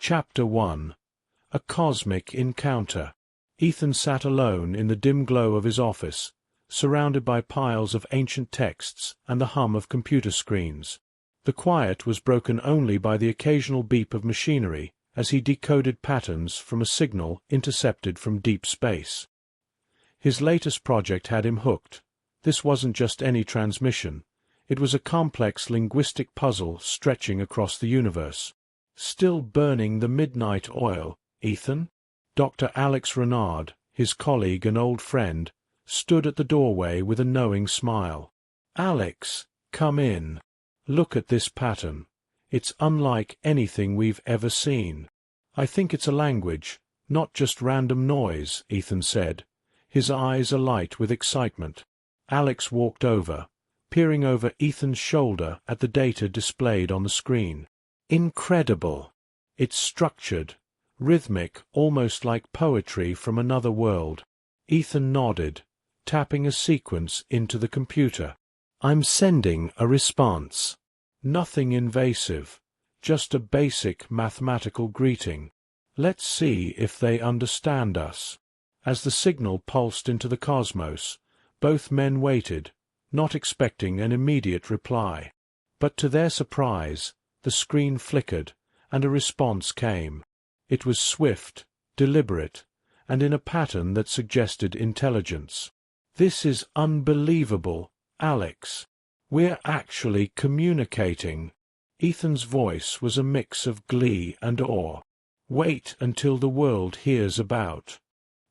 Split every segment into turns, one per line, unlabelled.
Chapter 1. A Cosmic Encounter. Ethan sat alone in the dim glow of his office, surrounded by piles of ancient texts and the hum of computer screens. The quiet was broken only by the occasional beep of machinery as he decoded patterns from a signal intercepted from deep space. His latest project had him hooked. This wasn't just any transmission. It was a complex linguistic puzzle stretching across the universe. Still burning the midnight oil, Ethan? Dr. Alex Renard, his colleague and old friend, stood at the doorway with a knowing smile. Alex, come in. Look at this pattern. It's unlike anything we've ever seen. I think it's a language, not just random noise, Ethan said, his eyes alight with excitement. Alex walked over, peering over Ethan's shoulder at the data displayed on the screen. Incredible. It's structured, rhythmic, almost like poetry from another world. Ethan nodded, tapping a sequence into the computer. I'm sending a response. Nothing invasive, just a basic mathematical greeting. Let's see if they understand us. As the signal pulsed into the cosmos, both men waited, not expecting an immediate reply. But to their surprise, the screen flickered, and a response came. It was swift, deliberate, and in a pattern that suggested intelligence. This is unbelievable, Alex. We're actually communicating. Ethan's voice was a mix of glee and awe. Wait until the world hears about.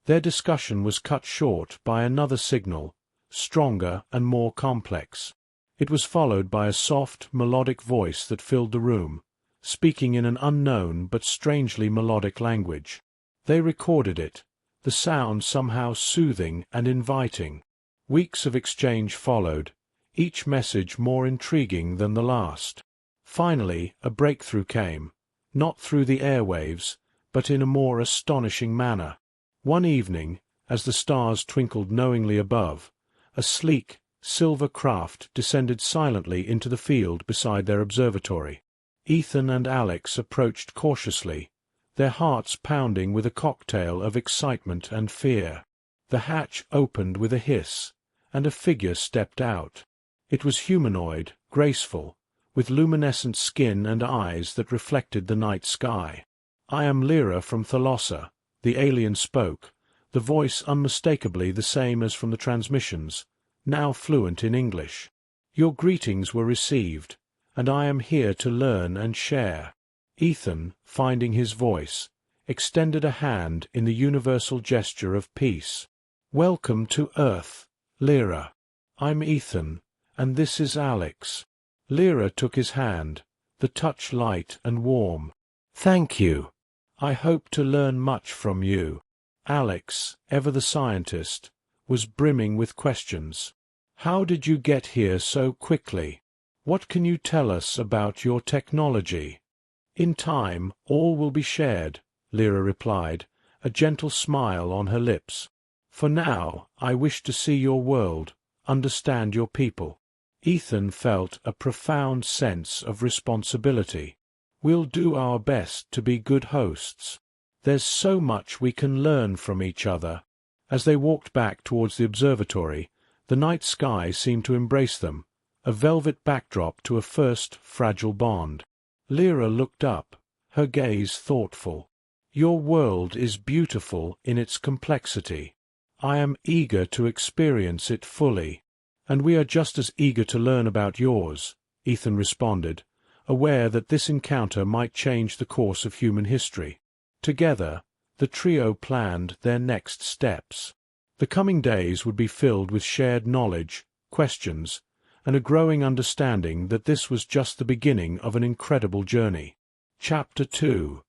Their discussion was cut short by another signal, stronger and more complex. It was followed by a soft, melodic voice that filled the room, speaking in an unknown but strangely melodic language. They recorded it, the sound somehow soothing and inviting. Weeks of exchange followed, each message more intriguing than the last. Finally, a breakthrough came, not through the airwaves, but in a more astonishing manner. One evening, as the stars twinkled knowingly above, a sleek, silver craft descended silently into the field beside their observatory. Ethan and Alex approached cautiously, their hearts pounding with a cocktail of excitement and fear. The hatch opened with a hiss, and a figure stepped out. It was humanoid, graceful, with luminescent skin and eyes that reflected the night sky. I am Lyra from Thalossa, the alien spoke, the voice unmistakably the same as from the transmissions, now fluent in English. Your greetings were received, and I am here to learn and share. Ethan, finding his voice, extended a hand in the universal gesture of peace. Welcome to Earth, Lyra. I'm Ethan, and this is Alex. Lyra took his hand, the touch light and warm. Thank you. I hope to learn much from you. Alex, ever the scientist, was brimming with questions. How did you get here so quickly? What can you tell us about your technology? In time, all will be shared, Lyra replied, a gentle smile on her lips. For now, I wish to see your world, understand your people. Ethan felt a profound sense of responsibility. We'll do our best to be good hosts. There's so much we can learn from each other. As they walked back towards the observatory, the night sky seemed to embrace them, a velvet backdrop to a first fragile bond. Lyra looked up, her gaze thoughtful. Your world is beautiful in its complexity. I am eager to experience it fully. And we are just as eager to learn about yours, Ethan responded, aware that this encounter might change the course of human history. Together, the trio planned their next steps. The coming days would be filled with shared knowledge, questions, and a growing understanding that this was just the beginning of an incredible journey. Chapter 2.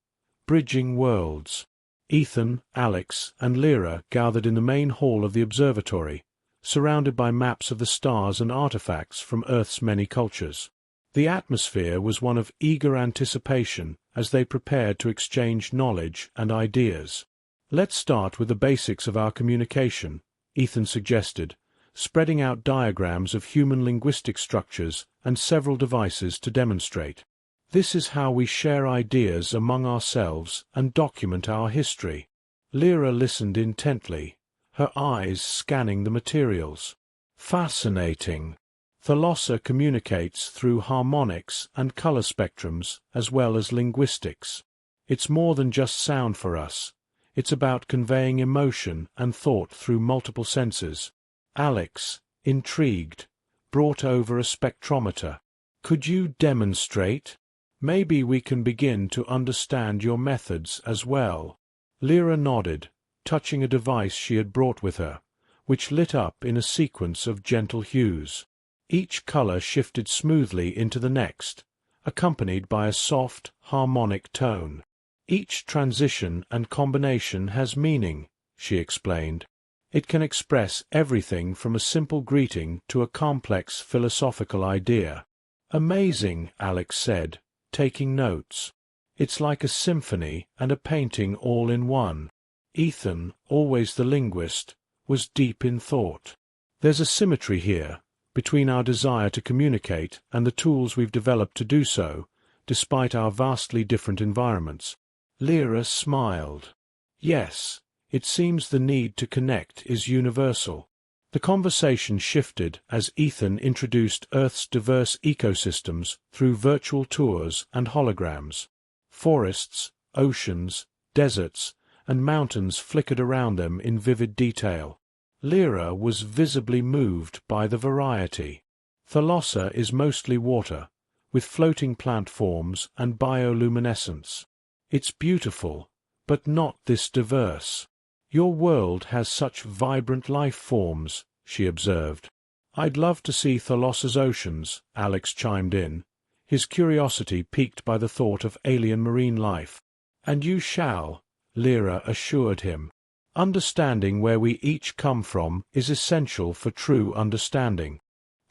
Bridging Worlds. Ethan, Alex, and Lyra gathered in the main hall of the observatory, surrounded by maps of the stars and artifacts from Earth's many cultures. The atmosphere was one of eager anticipation as they prepared to exchange knowledge and ideas. Let's start with the basics of our communication, Ethan suggested, spreading out diagrams of human linguistic structures and several devices to demonstrate. This is how we share ideas among ourselves and document our history. Lyra listened intently, her eyes scanning the materials. Fascinating. Thalassa communicates through harmonics and color spectrums as well as linguistics. It's more than just sound for us. It's about conveying emotion and thought through multiple senses. Alex, intrigued, brought over a spectrometer. Could you demonstrate? Maybe we can begin to understand your methods as well. Lyra nodded, touching a device she had brought with her, which lit up in a sequence of gentle hues. Each color shifted smoothly into the next, accompanied by a soft, harmonic tone. Each transition and combination has meaning, she explained. It can express everything from a simple greeting to a complex philosophical idea. Amazing, Alex said, taking notes. It's like a symphony and a painting all in one. Ethan, always the linguist, was deep in thought. There's a symmetry here, between our desire to communicate and the tools we've developed to do so, despite our vastly different environments. Lyra smiled. Yes, it seems the need to connect is universal. The conversation shifted as Ethan introduced Earth's diverse ecosystems through virtual tours and holograms. Forests, oceans, deserts, and mountains flickered around them in vivid detail. Lyra was visibly moved by the variety. Thalassa is mostly water, with floating plant forms and bioluminescence. It's beautiful, but not this diverse. Your world has such vibrant life forms, she observed. I'd love to see Thalassa's oceans, Alex chimed in, his curiosity piqued by the thought of alien marine life. And you shall, Lyra assured him. Understanding where we each come from is essential for true understanding.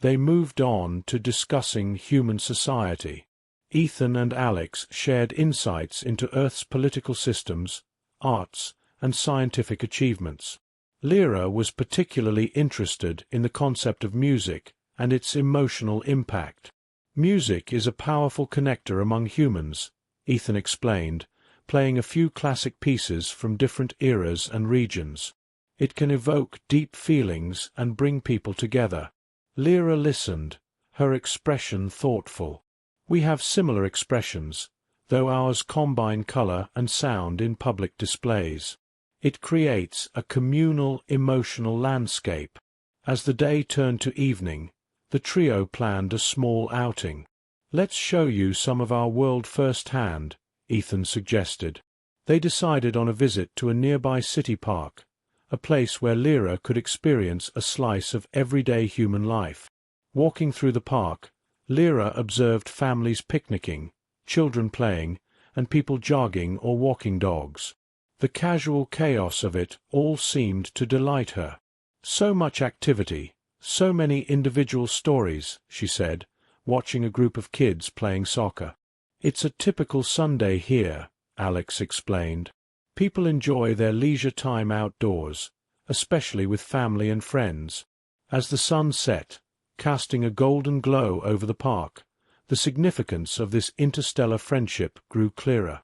They moved on to discussing human society. Ethan and Alex shared insights into Earth's political systems, arts, and scientific achievements. Lyra was particularly interested in the concept of music and its emotional impact. Music is a powerful connector among humans, Ethan explained, playing a few classic pieces from different eras and regions. It can evoke deep feelings and bring people together. Lyra listened, her expression thoughtful. We have similar expressions, though ours combine color and sound in public displays. It creates a communal emotional landscape. As the day turned to evening, the trio planned a small outing. Let's show you some of our world firsthand, Ethan suggested. They decided on a visit to a nearby city park, a place where Lyra could experience a slice of everyday human life. Walking through the park, Lyra observed families picnicking, children playing, and people jogging or walking dogs. The casual chaos of it all seemed to delight her. So much activity, so many individual stories, she said, watching a group of kids playing soccer. It's a typical Sunday here, Alex explained. People enjoy their leisure time outdoors, especially with family and friends. As the sun set, casting a golden glow over the park, the significance of this interstellar friendship grew clearer.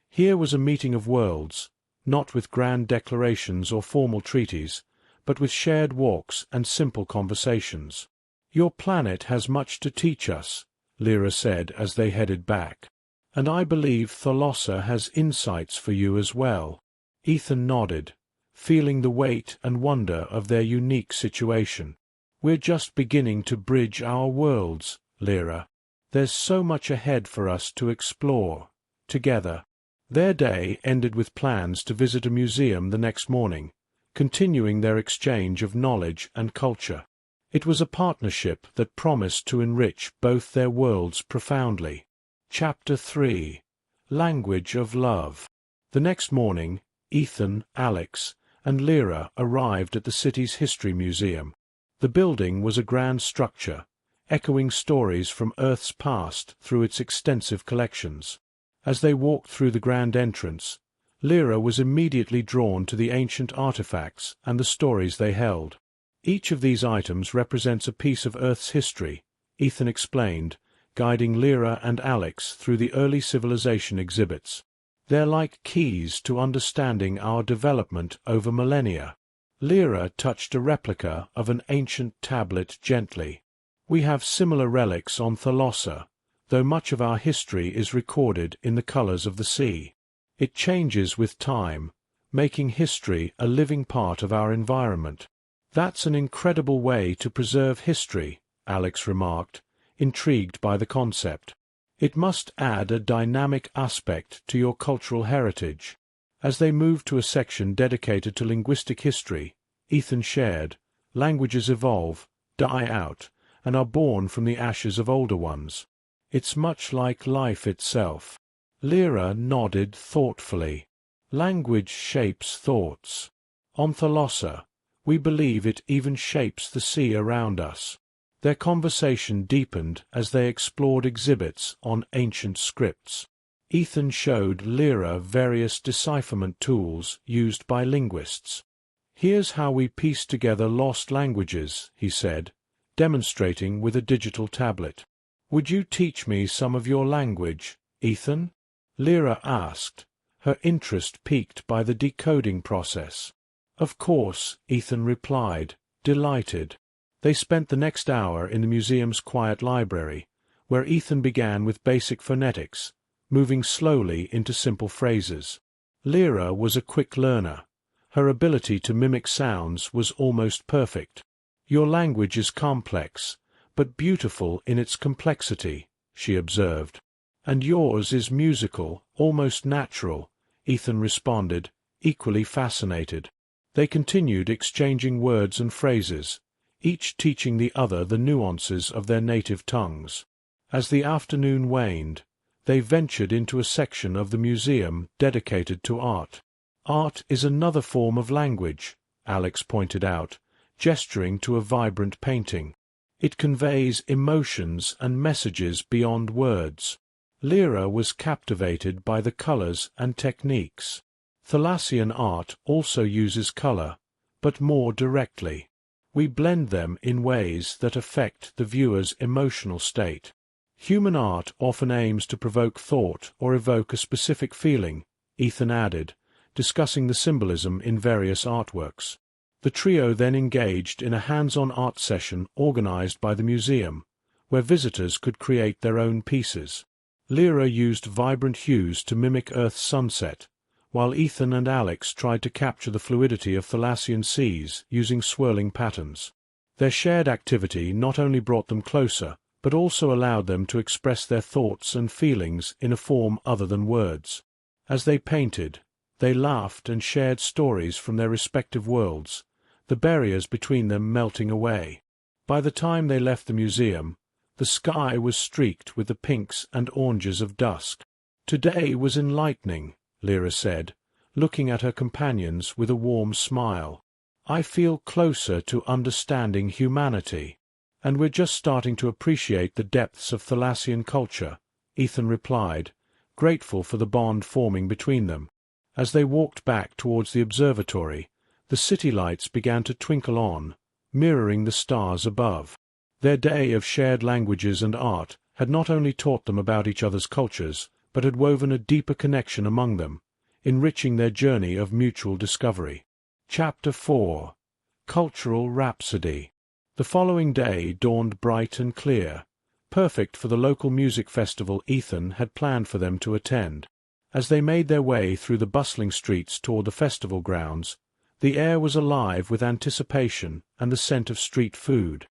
Here was a meeting of worlds, not with grand declarations or formal treaties, but with shared walks and simple conversations. Your planet has much to teach us, Lyra said as they headed back. And I believe Thalassa has insights for you as well. Ethan nodded, feeling the weight and wonder of their unique situation. We're just beginning to bridge our worlds, Lyra. There's so much ahead for us to explore, together. Their day ended with plans to visit a museum the next morning, continuing their exchange of knowledge and culture. It was a partnership that promised to enrich both their worlds profoundly. Chapter 3. Language of Love. The next morning, Ethan, Alex, and Lyra arrived at the city's history museum. The building was a grand structure, echoing stories from Earth's past through its extensive collections. As they walked through the grand entrance, Lyra was immediately drawn to the ancient artifacts and the stories they held. Each of these items represents a piece of Earth's history, Ethan explained, guiding Lyra and Alex through the early civilization exhibits. They're like keys to understanding our development over millennia. Lyra touched a replica of an ancient tablet gently. We have similar relics on Thalossa, though much of our history is recorded in the colors of the sea. It changes with time, making history a living part of our environment. That's an incredible way to preserve history, Alex remarked, intrigued by the concept. It must add a dynamic aspect to your cultural heritage. As they moved to a section dedicated to linguistic history, Ethan shared, languages evolve, die out, and are born from the ashes of older ones. It's much like life itself. Lyra nodded thoughtfully. Language shapes thoughts. On Thalossa, we believe it even shapes the sea around us. Their conversation deepened as they explored exhibits on ancient scripts. Ethan showed Lyra various decipherment tools used by linguists. "Here's how we piece together lost languages," he said, demonstrating with a digital tablet. "Would you teach me some of your language, Ethan?" Lyra asked, her interest piqued by the decoding process. "Of course," Ethan replied, delighted. They spent the next hour in the museum's quiet library, where Ethan began with basic phonetics, moving slowly into simple phrases. Lyra was a quick learner. Her ability to mimic sounds was almost perfect. "Your language is complex, but beautiful in its complexity," she observed. "And yours is musical, almost natural," Ethan responded, equally fascinated. They continued exchanging words and phrases, each teaching the other the nuances of their native tongues. As the afternoon waned, they ventured into a section of the museum dedicated to art. "Art is another form of language," Alex pointed out, gesturing to a vibrant painting. "It conveys emotions and messages beyond words." Lyra was captivated by the colors and techniques. Thalassian art also uses color, but more directly. We blend them in ways that affect the viewer's emotional state. Human art often aims to provoke thought or evoke a specific feeling, Ethan added, discussing the symbolism in various artworks. The trio then engaged in a hands-on art session organized by the museum, where visitors could create their own pieces. Lyra used vibrant hues to mimic Earth's sunset, while Ethan and Alex tried to capture the fluidity of Thalassian seas using swirling patterns. Their shared activity not only brought them closer, but also allowed them to express their thoughts and feelings in a form other than words. As they painted, they laughed and shared stories from their respective worlds, the barriers between them melting away. By the time they left the museum, the sky was streaked with the pinks and oranges of dusk. "Today was enlightening," Lyra said, looking at her companions with a warm smile. "I feel closer to understanding humanity." "And we're just starting to appreciate the depths of Thalassian culture," Ethan replied, grateful for the bond forming between them. As they walked back towards the observatory, the city lights began to twinkle on, mirroring the stars above. Their day of shared languages and art had not only taught them about each other's cultures, but had woven a deeper connection among them, enriching their journey of mutual discovery. Chapter 4. Cultural Rhapsody. The following day dawned bright and clear, perfect for the local music festival Ethan had planned for them to attend. As they made their way through the bustling streets toward the festival grounds, the air was alive with anticipation and the scent of street food.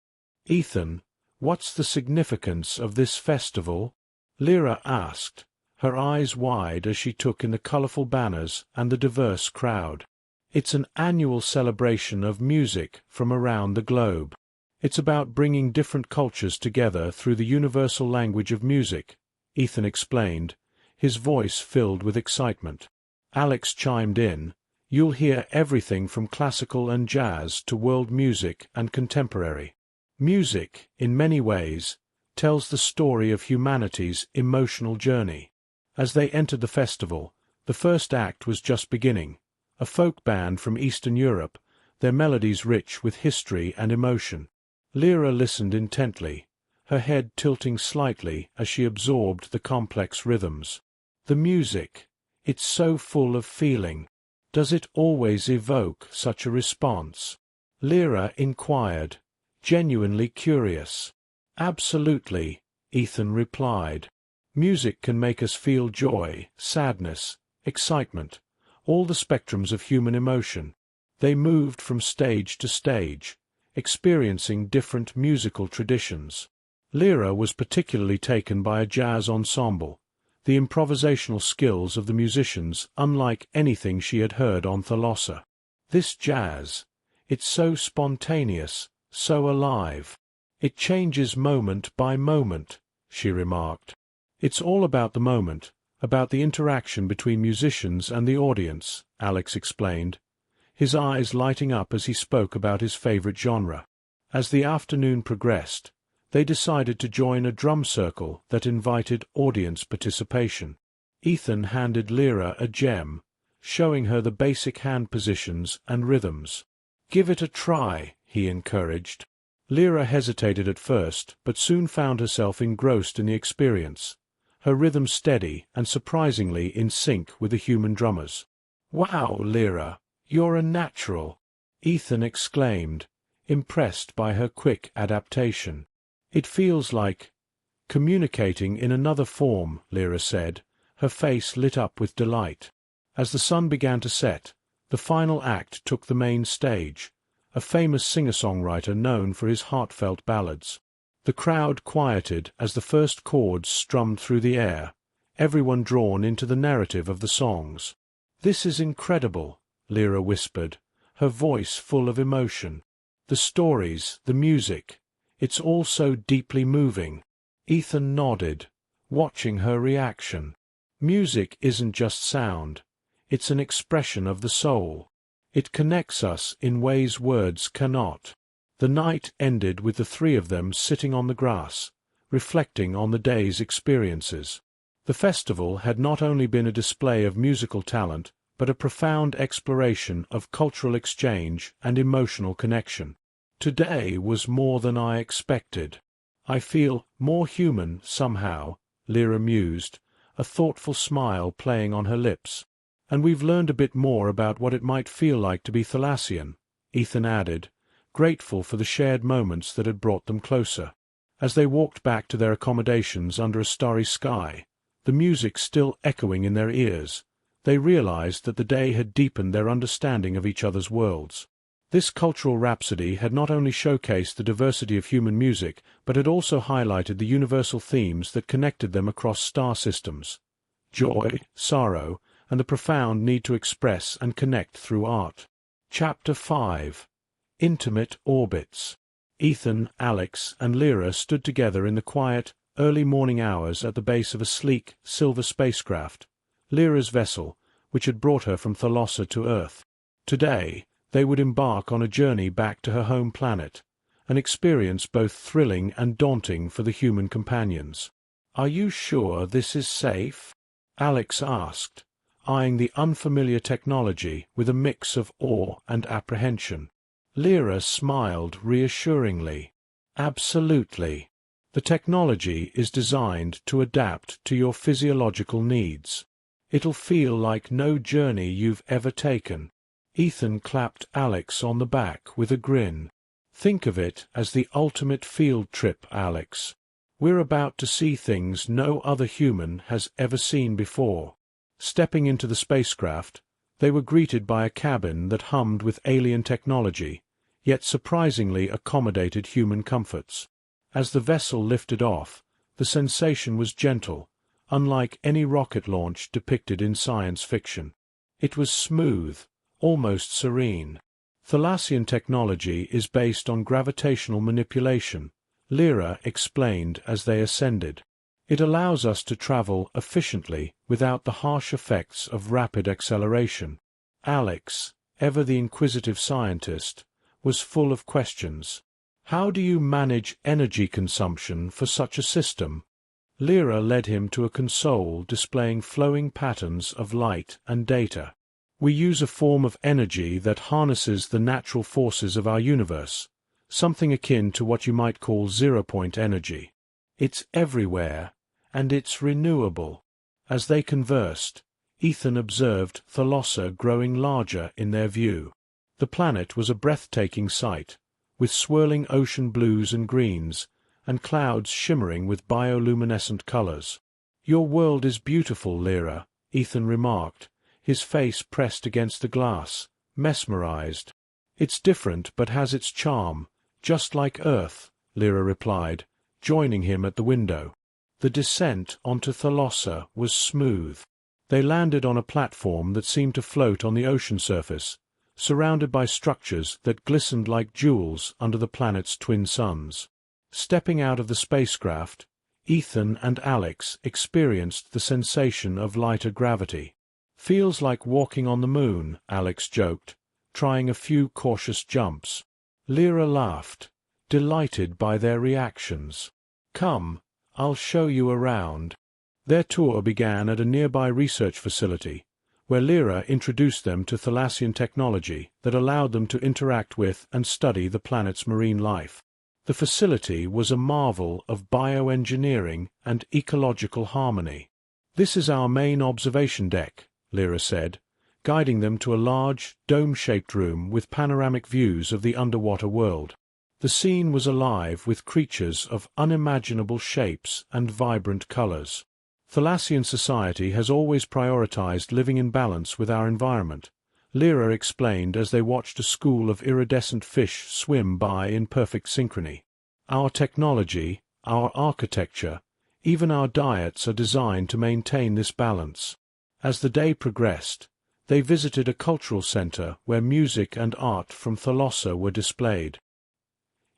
"Ethan, what's the significance of this festival?" Lyra asked, her eyes wide as she took in the colorful banners and the diverse crowd. "It's an annual celebration of music from around the globe. It's about bringing different cultures together through the universal language of music," Ethan explained, his voice filled with excitement. Alex chimed in, "You'll hear everything from classical and jazz to world music and contemporary. Music, in many ways, tells the story of humanity's emotional journey." As they entered the festival, the first act was just beginning, a folk band from Eastern Europe, their melodies rich with history and emotion. Lyra listened intently, her head tilting slightly as she absorbed the complex rhythms. The music, it's so full of feeling. Does it always evoke such a response? Lyra inquired, genuinely curious. Absolutely, Ethan replied. Music can make us feel joy, sadness, excitement, all the spectrums of human emotion. They moved from stage to stage, experiencing different musical traditions. Lyra was particularly taken by a jazz ensemble, the improvisational skills of the musicians unlike anything she had heard on Thalossa. This jazz, it's so spontaneous, so alive. It changes moment by moment, she remarked. It's all about the moment, about the interaction between musicians and the audience, Alex explained, his eyes lighting up as he spoke about his favorite genre. As the afternoon progressed, they decided to join a drum circle that invited audience participation. Ethan handed Lyra a gem, showing her the basic hand positions and rhythms. "Give it a try," he encouraged. Lyra hesitated at first, but soon found herself engrossed in the experience, her rhythm steady and surprisingly in sync with the human drummers. "Wow, Lyra, you're a natural," Ethan exclaimed, impressed by her quick adaptation. "It feels like communicating in another form," Lyra said, her face lit up with delight. As the sun began to set, the final act took the main stage, a famous singer-songwriter known for his heartfelt ballads. The crowd quieted as the first chords strummed through the air, everyone drawn into the narrative of the songs. "This is incredible," Lyra whispered, her voice full of emotion. "The stories, the music, it's all so deeply moving." Ethan nodded, watching her reaction. Music isn't just sound, it's an expression of the soul. It connects us in ways words cannot. The night ended with the three of them sitting on the grass, reflecting on the day's experiences. The festival had not only been a display of musical talent, but a profound exploration of cultural exchange and emotional connection. "Today was more than I expected. I feel more human, somehow," Lyra mused, a thoughtful smile playing on her lips. "And we've learned a bit more about what it might feel like to be Thalassian," Ethan added, grateful for the shared moments that had brought them closer. As they walked back to their accommodations under a starry sky, the music still echoing in their ears, they realized that the day had deepened their understanding of each other's worlds. This cultural rhapsody had not only showcased the diversity of human music, but had also highlighted the universal themes that connected them across star systems: joy, sorrow, and the profound need to express and connect through art. Chapter 5. Intimate Orbits. Ethan, Alex, and Lyra stood together in the quiet, early morning hours at the base of a sleek, silver spacecraft, Lyra's vessel, which had brought her from Thalossa to Earth. Today, they would embark on a journey back to her home planet, an experience both thrilling and daunting for the human companions. "Are you sure this is safe?" Alex asked, eyeing the unfamiliar technology with a mix of awe and apprehension. Lyra smiled reassuringly. "Absolutely. The technology is designed to adapt to your physiological needs. It'll feel like no journey you've ever taken." Ethan clapped Alex on the back with a grin. "Think of it as the ultimate field trip, Alex. We're about to see things no other human has ever seen before." Stepping into the spacecraft, they were greeted by a cabin that hummed with alien technology, yet surprisingly accommodated human comforts. As the vessel lifted off, the sensation was gentle, unlike any rocket launch depicted in science fiction. It was smooth, almost serene. Thalassian technology is based on gravitational manipulation, Lyra explained as they ascended. It allows us to travel efficiently without the harsh effects of rapid acceleration. Alex, ever the inquisitive scientist, was full of questions. "How do you manage energy consumption for such a system?" Lyra led him to a console displaying flowing patterns of light and data. "We use a form of energy that harnesses the natural forces of our universe, something akin to what you might call zero-point energy. It's everywhere, and it's renewable. As they conversed, Ethan observed Thalassa growing larger in their view. The planet was a breathtaking sight, with swirling ocean blues and greens, and clouds shimmering with bioluminescent colors. "Your world is beautiful, Lyra," Ethan remarked, his face pressed against the glass, mesmerized. "It's different but has its charm, just like Earth," Lyra replied, joining him at the window. The descent onto Thalassa was smooth. They landed on a platform that seemed to float on the ocean surface, surrounded by structures that glistened like jewels under the planet's twin suns. Stepping out of the spacecraft, Ethan and Alex experienced the sensation of lighter gravity. "Feels like walking on the moon," Alex joked, trying a few cautious jumps. Lyra laughed, delighted by their reactions. "Come, I'll show you around." Their tour began at a nearby research facility, where Lyra introduced them to Thalassian technology that allowed them to interact with and study the planet's marine life. The facility was a marvel of bioengineering and ecological harmony. "This is our main observation deck," Lyra said, guiding them to a large, dome-shaped room with panoramic views of the underwater world. The scene was alive with creatures of unimaginable shapes and vibrant colors. "Thalassian society has always prioritized living in balance with our environment," Lyra explained as they watched a school of iridescent fish swim by in perfect synchrony. "Our technology, our architecture, even our diets are designed to maintain this balance." As the day progressed, they visited a cultural center where music and art from Thalassa were displayed.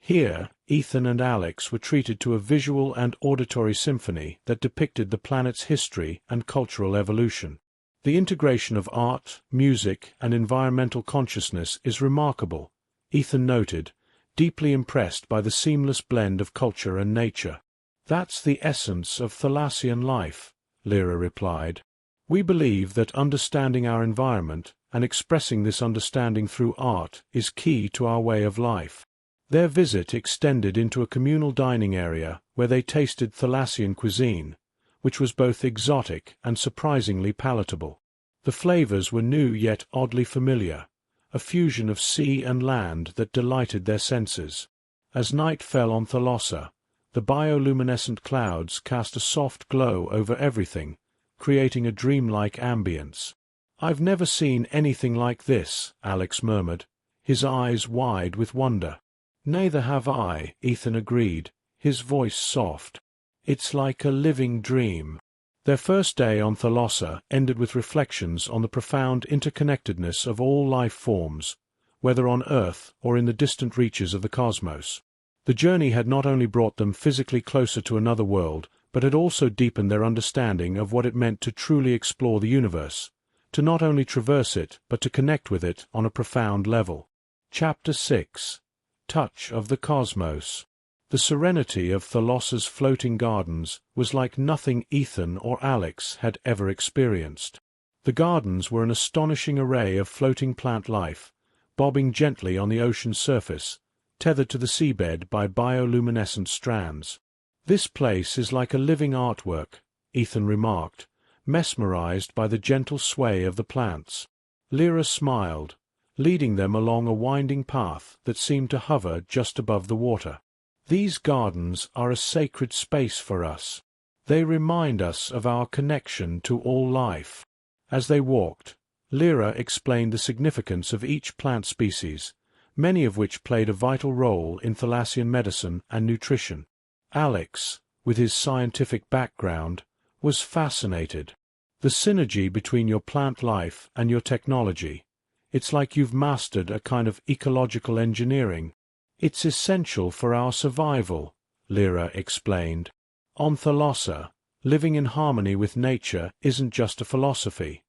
Here, Ethan and Alex were treated to a visual and auditory symphony that depicted the planet's history and cultural evolution. "The integration of art, music, and environmental consciousness is remarkable," Ethan noted, deeply impressed by the seamless blend of culture and nature. "That's the essence of Thalassian life," Lyra replied. "We believe that understanding our environment and expressing this understanding through art is key to our way of life." Their visit extended into a communal dining area where they tasted Thalassian cuisine, which was both exotic and surprisingly palatable. The flavors were new yet oddly familiar, a fusion of sea and land that delighted their senses. As night fell on Thalassa, the bioluminescent clouds cast a soft glow over everything, creating a dreamlike ambience. "I've never seen anything like this," Alex murmured, his eyes wide with wonder. "Neither have I," Ethan agreed, his voice soft. "It's like a living dream." Their first day on Thalassa ended with reflections on the profound interconnectedness of all life forms, whether on Earth or in the distant reaches of the cosmos. The journey had not only brought them physically closer to another world, but had also deepened their understanding of what it meant to truly explore the universe, to not only traverse it, but to connect with it on a profound level. Chapter 6. Touch of the Cosmos. The serenity of Thalassa's floating gardens was like nothing Ethan or Alex had ever experienced. The gardens were an astonishing array of floating plant life, bobbing gently on the ocean's surface, tethered to the seabed by bioluminescent strands. "This place is like a living artwork," Ethan remarked, mesmerized by the gentle sway of the plants. Lyra smiled, leading them along a winding path that seemed to hover just above the water. "These gardens are a sacred space for us. They remind us of our connection to all life." As they walked, Lyra explained the significance of each plant species, many of which played a vital role in Thalassian medicine and nutrition. Alex, with his scientific background, was fascinated. "The synergy between your plant life and your technology. It's like you've mastered a kind of ecological engineering. It's essential for our survival," Lyra explained. "On Thalassa, living in harmony with nature isn't just a philosophy.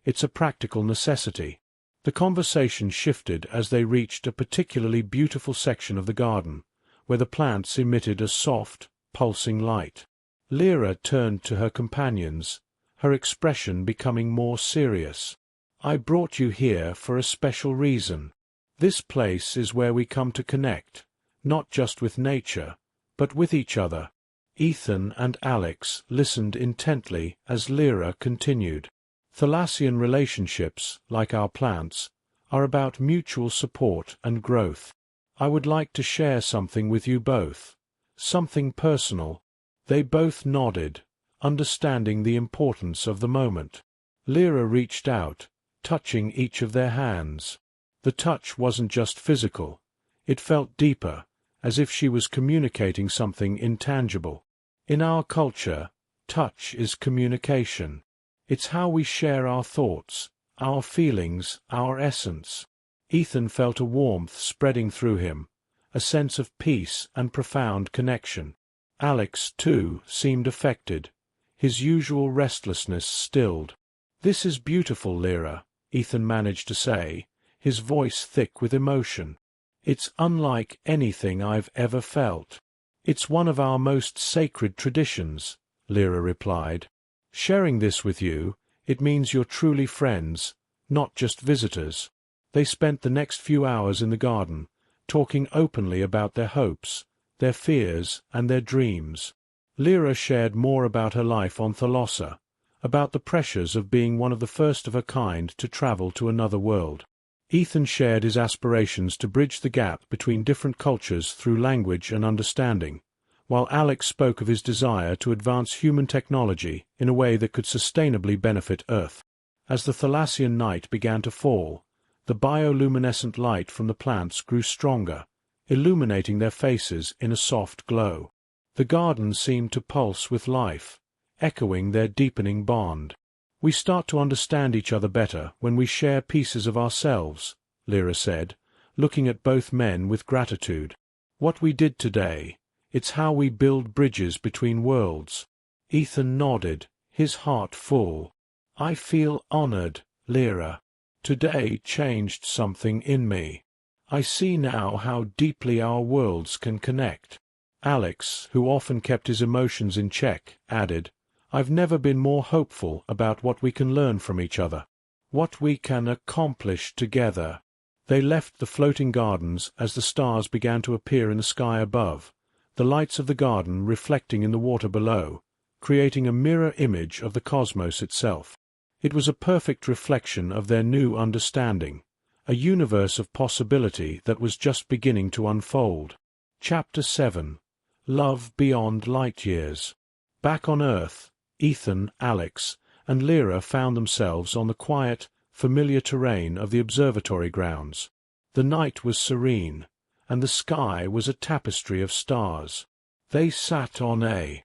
It's a practical necessity." The conversation shifted as they reached a particularly beautiful section of the garden, where the plants emitted a soft, pulsing light. Lyra turned to her companions, her expression becoming more serious. "I brought you here for a special reason. This place is where we come to connect, not just with nature, but with each other." Ethan and Alex listened intently as Lyra continued. Thalassian relationships, like our plants, are about mutual support and growth. I would like to share something with you both. Something personal. They both nodded, understanding the importance of the moment. Lyra reached out, touching each of their hands. The touch wasn't just physical. It felt deeper, as if she was communicating something intangible. In our culture, touch is communication. It's how we share our thoughts, our feelings, our essence. Ethan felt a warmth spreading through him, a sense of peace and profound connection. Alex, too, seemed affected, his usual restlessness stilled. "This is beautiful, Lyra," Ethan managed to say, his voice thick with emotion. "It's unlike anything I've ever felt." "It's one of our most sacred traditions," Lyra replied. "Sharing this with you, it means you're truly friends, not just visitors." They spent the next few hours in the garden, talking openly about their hopes, their fears, and their dreams. Lyra shared more about her life on Thalossa, about the pressures of being one of the first of her kind to travel to another world. Ethan shared his aspirations to bridge the gap between different cultures through language and understanding, while Alex spoke of his desire to advance human technology in a way that could sustainably benefit Earth. As the Thalassian night began to fall, the bioluminescent light from the plants grew stronger, illuminating their faces in a soft glow. The garden seemed to pulse with life, echoing their deepening bond. "We start to understand each other better when we share pieces of ourselves," Lyra said, looking at both men with gratitude. "What we did today, it's how we build bridges between worlds." Ethan nodded, his heart full. "I feel honored, Lyra. Today changed something in me. I see now how deeply our worlds can connect." Alex, who often kept his emotions in check, added, "I've never been more hopeful about what we can learn from each other, what we can accomplish together." They left the floating gardens as the stars began to appear in the sky above, the lights of the garden reflecting in the water below, creating a mirror image of the cosmos itself. It was a perfect reflection of their new understanding, a universe of possibility that was just beginning to unfold. Chapter 7. Love Beyond Lightyears. Back on Earth, Ethan, Alex, and Lyra found themselves on the quiet, familiar terrain of the observatory grounds. The night was serene, and the sky was a tapestry of stars. They sat on a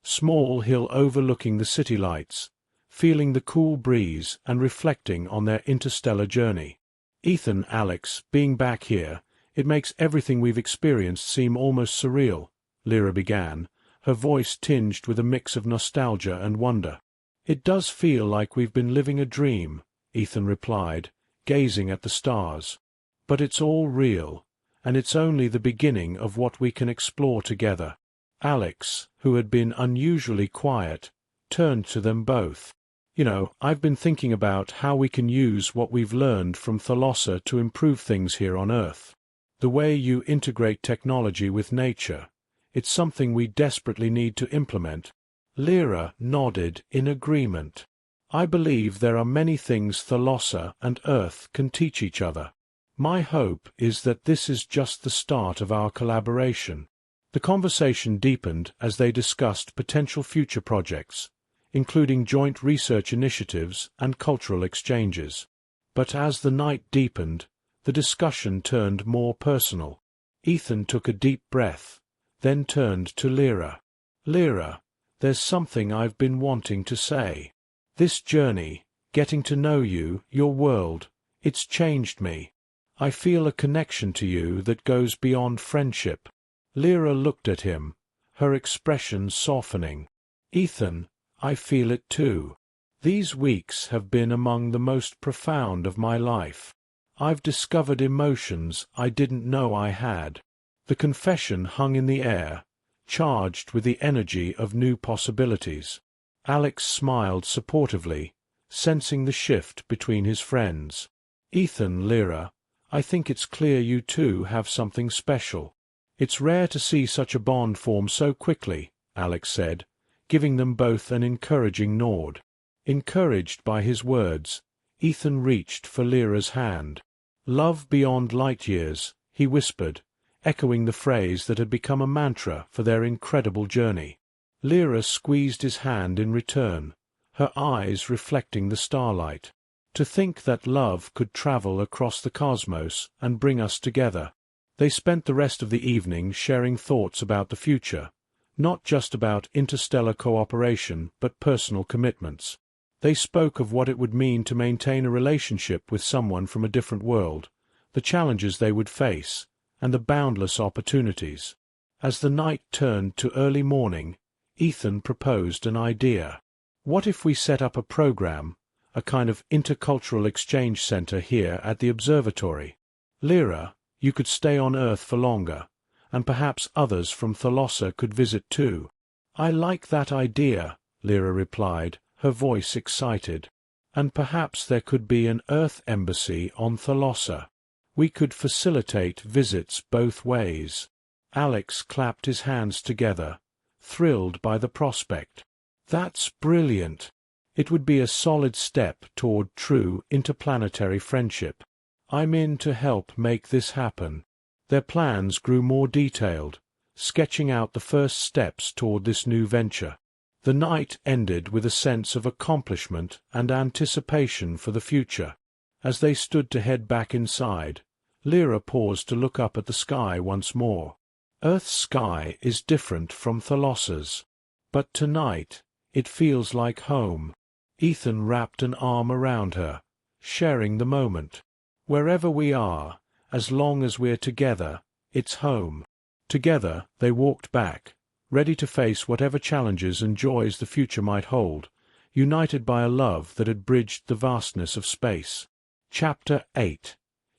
small hill overlooking the city lights, feeling the cool breeze and reflecting on their interstellar journey. "Ethan, Alex, being back here, it makes everything we've experienced seem almost surreal," Lyra began, her voice tinged with a mix of nostalgia and wonder. "It does feel like we've been living a dream," Ethan replied, gazing at the stars. "But it's all real, and it's only the beginning of what we can explore together." Alex, who had been unusually quiet, turned to them both. "You know, I've been thinking about how we can use what we've learned from Thalossa to improve things here on Earth. The way you integrate technology with nature, it's something we desperately need to implement." Lyra nodded in agreement. "I believe there are many things Thalossa and Earth can teach each other. My hope is that this is just the start of our collaboration." The conversation deepened as they discussed potential future projects, including joint research initiatives and cultural exchanges. But as the night deepened, the discussion turned more personal. Ethan took a deep breath, then turned to Lyra. "Lyra, there's something I've been wanting to say. This journey, getting to know you, your world, it's changed me. I feel a connection to you that goes beyond friendship." Lyra looked at him, her expression softening. "Ethan, I feel it too. These weeks have been among the most profound of my life. I've discovered emotions I didn't know I had." The confession hung in the air, charged with the energy of new possibilities. Alex smiled supportively, sensing the shift between his friends. "Ethan, Lyra, I think it's clear you two have something special. It's rare to see such a bond form so quickly, Alex said, giving them both an encouraging nod. Encouraged by his words, Ethan reached for Lyra's hand. "Love beyond Lightyears," he whispered, echoing the phrase that had become a mantra for their incredible journey. Lyra squeezed his hand in return, her eyes reflecting the starlight. To think that love could travel across the cosmos and bring us together. They spent the rest of the evening sharing thoughts about the future, not just about interstellar cooperation but personal commitments. They spoke of what it would mean to maintain a relationship with someone from a different world, the challenges they would face, and the boundless opportunities. As the night turned to early morning, Ethan proposed an idea. What if we set up a program, a kind of intercultural exchange center here at the observatory? Lyra, you could stay on Earth for longer, and perhaps others from Thalossa could visit too. I like that idea, Lyra replied, her voice excited. And perhaps there could be an Earth embassy on Thalossa. We could facilitate visits both ways. Alex clapped his hands together, thrilled by the prospect. That's brilliant. It would be a solid step toward true interplanetary friendship. I'm in to help make this happen. Their plans grew more detailed, sketching out the first steps toward this new venture. The night ended with a sense of accomplishment and anticipation for the future. As they stood to head back inside, Lyra paused to look up at the sky once more. Earth's sky is different from Thalossa's, but tonight it feels like home. Ethan wrapped an arm around her, sharing the moment. Wherever we are, as long as we're together, it's home. Together they walked back, ready to face whatever challenges and joys the future might hold, united by a love that had bridged the vastness of space. Chapter 8.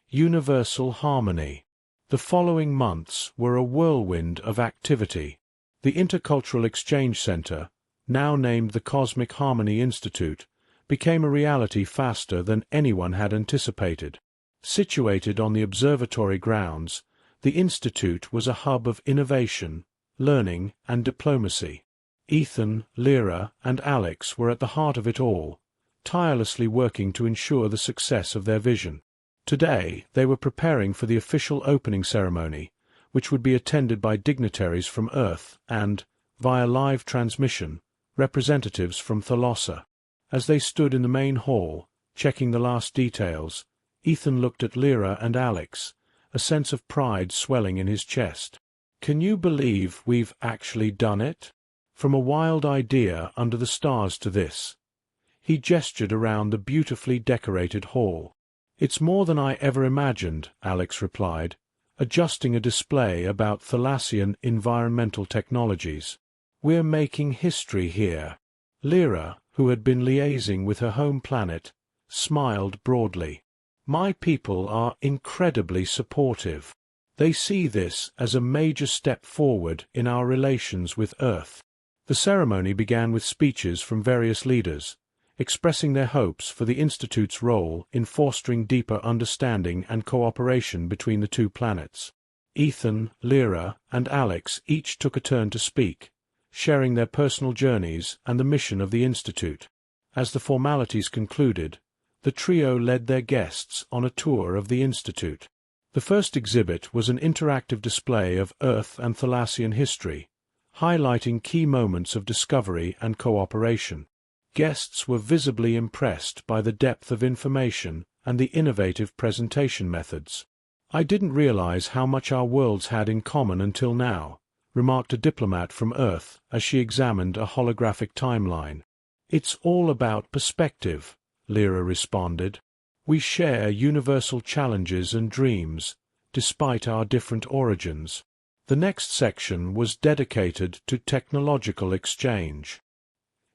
Universal Harmony. The following months were a whirlwind of activity. The Intercultural Exchange Center, now named the Cosmic Harmony Institute, became a reality faster than anyone had anticipated. Situated on the observatory grounds, the Institute was a hub of innovation, learning, and diplomacy. Ethan, Lyra, and Alex were at the heart of it all, tirelessly working to ensure the success of their vision. Today they were preparing for the official opening ceremony, which would be attended by dignitaries from Earth and, via live transmission, representatives from Thalossa. As they stood in the main hall, checking the last details, Ethan looked at Lyra and Alex, a sense of pride swelling in his chest. "Can you believe we've actually done it? From a wild idea under the stars to this." He gestured around the beautifully decorated hall. "It's more than I ever imagined," Alex replied, adjusting a display about Thalassian environmental technologies. "We're making history here." Lyra, who had been liaising with her home planet, smiled broadly. "My people are incredibly supportive. They see this as a major step forward in our relations with Earth." The ceremony began with speeches from various leaders, expressing their hopes for the Institute's role in fostering deeper understanding and cooperation between the two planets. Ethan, Lyra, and Alex each took a turn to speak, sharing their personal journeys and the mission of the Institute. As the formalities concluded, the trio led their guests on a tour of the Institute. The first exhibit was an interactive display of Earth and Thalassian history, highlighting key moments of discovery and cooperation. Guests were visibly impressed by the depth of information and the innovative presentation methods. "I didn't realize how much our worlds had in common until now," remarked a diplomat from Earth as she examined a holographic timeline. "It's all about perspective," Lyra responded. "We share universal challenges and dreams, despite our different origins." The next section was dedicated to technological exchange.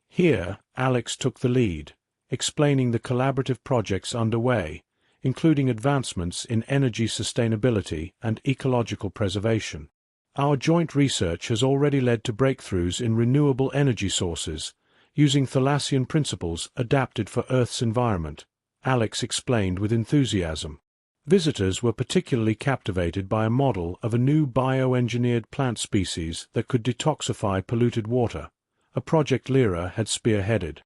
Here, Alex took the lead, explaining the collaborative projects underway, including advancements in energy sustainability and ecological preservation. "Our joint research has already led to breakthroughs in renewable energy sources, using Thalassian principles adapted for Earth's environment," Alex explained with enthusiasm. Visitors were particularly captivated by a model of a new bioengineered plant species that could detoxify polluted water, a project Lyra had spearheaded.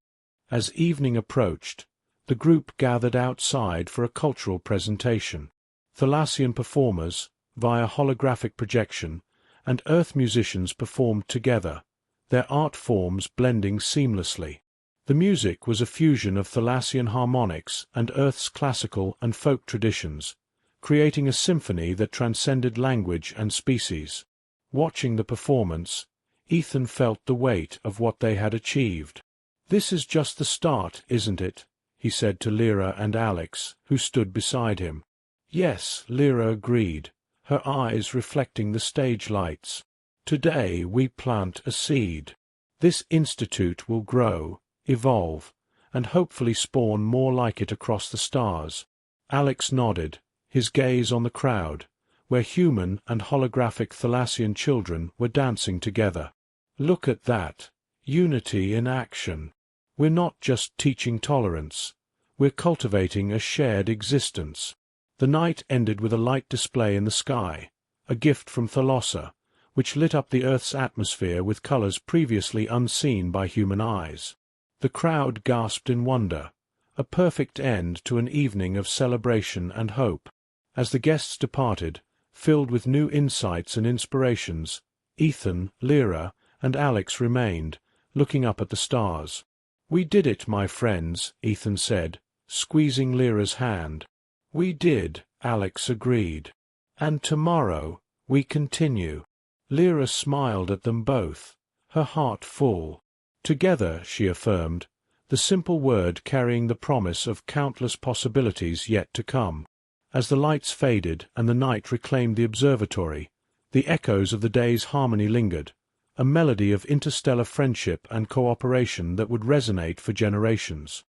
As evening approached, the group gathered outside for a cultural presentation. Thalassian performers, via holographic projection, and Earth musicians performed together, their art forms blending seamlessly. The music was a fusion of Thalassian harmonics and Earth's classical and folk traditions, creating a symphony that transcended language and species. Watching the performance, Ethan felt the weight of what they had achieved. "This is just the start, isn't it?" he said to Lyra and Alex, who stood beside him. "Yes," Lyra agreed, her eyes reflecting the stage lights. "Today we plant a seed. This institute will grow, evolve, and hopefully spawn more like it across the stars." Alex nodded, his gaze on the crowd, where human and holographic Thalassian children were dancing together. "Look at that. Unity in action. We're not just teaching tolerance. We're cultivating a shared existence." The night ended with a light display in the sky, a gift from Thalossa, which lit up the Earth's atmosphere with colors previously unseen by human eyes. The crowd gasped in wonder, a perfect end to an evening of celebration and hope. As the guests departed, filled with new insights and inspirations, Ethan, Lyra, and Alex remained, looking up at the stars. "We did it, my friends," Ethan said, squeezing Lyra's hand. "We did," Alex agreed. "And tomorrow we continue." Lyra smiled at them both, her heart full. "Together," she affirmed, the simple word carrying the promise of countless possibilities yet to come. As the lights faded and the night reclaimed the observatory, the echoes of the day's harmony lingered, a melody of interstellar friendship and cooperation that would resonate for generations.